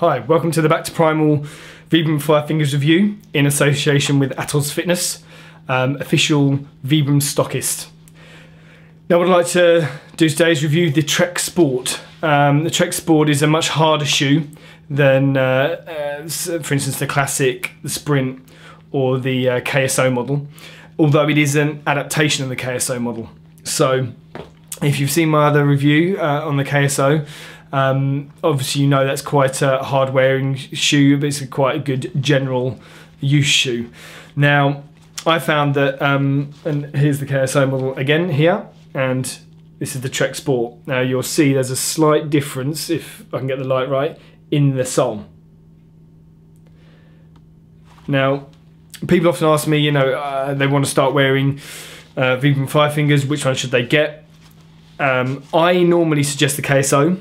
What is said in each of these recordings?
Hi, welcome to the Back2Primal Vibram Fivefingers review in association with Atos Fitness, official Vibram stockist. Now what I'd like to do today is review the Treksport. The Treksport is a much harder shoe than, for instance, the Classic, the Sprint or the KSO model, although it is an adaptation of the KSO model. So if you've seen my other review on the KSO, obviously you know that's quite a hard wearing shoe, but it's quite a good general use shoe. Now I found that, and here's the KSO model again here, and this is the Treksport. Now you'll see there's a slight difference, if I can get the light right, in the sole. Now people often ask me, you know, they want to start wearing Vibram Fivefingers, which one should they get? I normally suggest the KSO.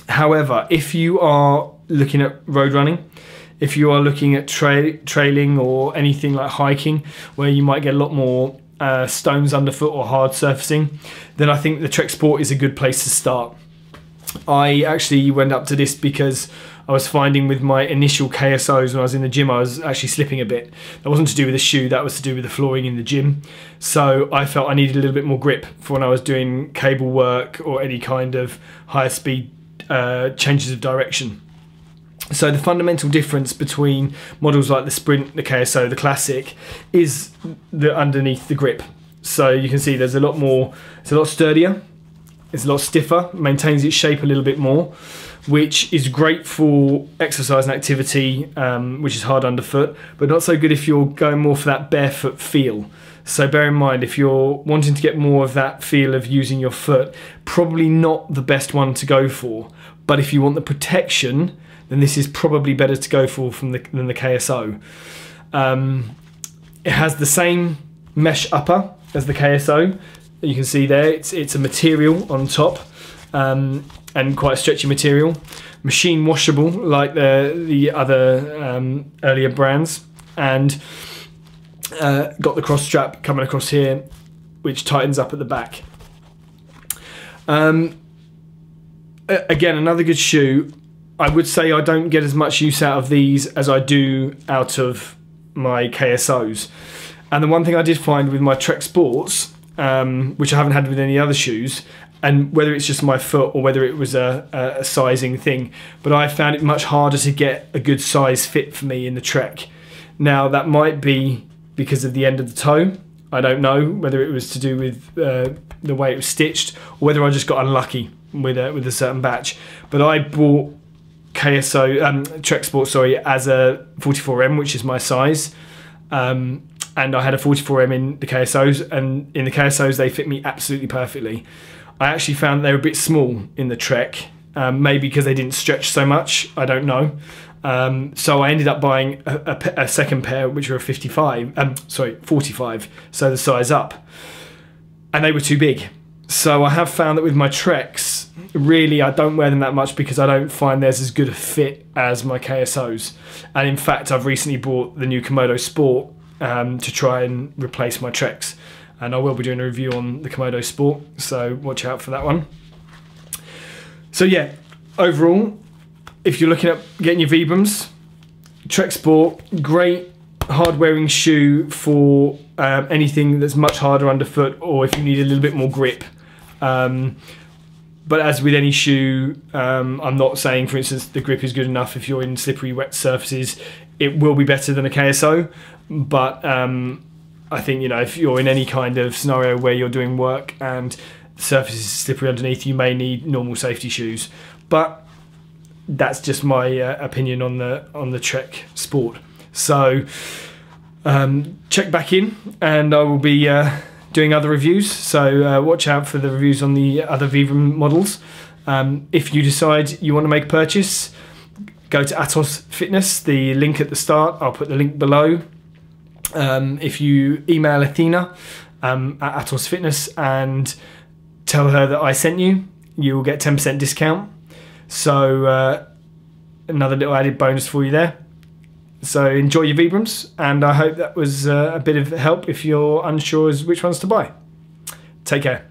However, if you are looking at road running, if you are looking at trailing or anything like hiking, where you might get a lot more stones underfoot or hard surfacing, then I think the Treksport is a good place to start. I actually went up to this because I was finding with my initial KSOs when I was in the gym, I was actually slipping a bit. That wasn't to do with the shoe, that was to do with the flooring in the gym. So I felt I needed a little bit more grip for when I was doing cable work or any kind of higher speed changes of direction. So the fundamental difference between models like the Sprint, the KSO, the Classic is the underneath the grip. So you can see there's a lot more, it's a lot sturdier, it's a lot stiffer, maintains its shape a little bit more, which is great for exercise and activity, which is hard underfoot, but not so good if you're going more for that barefoot feel. So bear in mind, if you're wanting to get more of that feel of using your foot, probably not the best one to go for. But if you want the protection, then this is probably better to go for than the KSO. It has the same mesh upper as the KSO. You can see there, it's a material on top, and quite a stretchy material. Machine washable like the other earlier brands, and got the cross strap coming across here, which tightens up at the back. Again, another good shoe. I would say I don't get as much use out of these as I do out of my KSOs. And the one thing I did find with my Treksports, which I haven't had with any other shoes, and whether it's just my foot or whether it was a sizing thing, but I found it much harder to get a good size fit for me in the Trek. Now that might be because of the end of the toe. I don't know whether it was to do with the way it was stitched or whether I just got unlucky with a certain batch. But I bought Treksport, sorry, as a 44M, which is my size, and I had a 44M in the KSOs, and in the KSOs they fit me absolutely perfectly. I actually found they were a bit small in the Trek, maybe because they didn't stretch so much, I don't know. So I ended up buying a second pair, which were a 45, so the size up, and they were too big. So I have found that with my Treks, really I don't wear them that much because I don't find there's as good a fit as my KSOs. And in fact, I've recently bought the new Komodo Sport to try and replace my Treks, and I will be doing a review on the Komodo Sport, so watch out for that one. So yeah, overall, if you're looking at getting your Vibrams, Treksport, great hard wearing shoe for anything that's much harder underfoot, or if you need a little bit more grip. But as with any shoe, I'm not saying, for instance, the grip is good enough if you're in slippery, wet surfaces. It will be better than a KSO, but I think, you know, if you're in any kind of scenario where you're doing work and the surface is slippery underneath, you may need normal safety shoes. But that's just my opinion on the Treksport. So check back in, and I will be doing other reviews. So watch out for the reviews on the other Vibram models. If you decide you want to make a purchase, go to Atos Fitness. The link at the start, I'll put the link below. If you email Athena at Atos Fitness and tell her that I sent you, you will get 10% discount. So another little added bonus for you there. So enjoy your Vibrams, and I hope that was a bit of help if you're unsure as which ones to buy. Take care.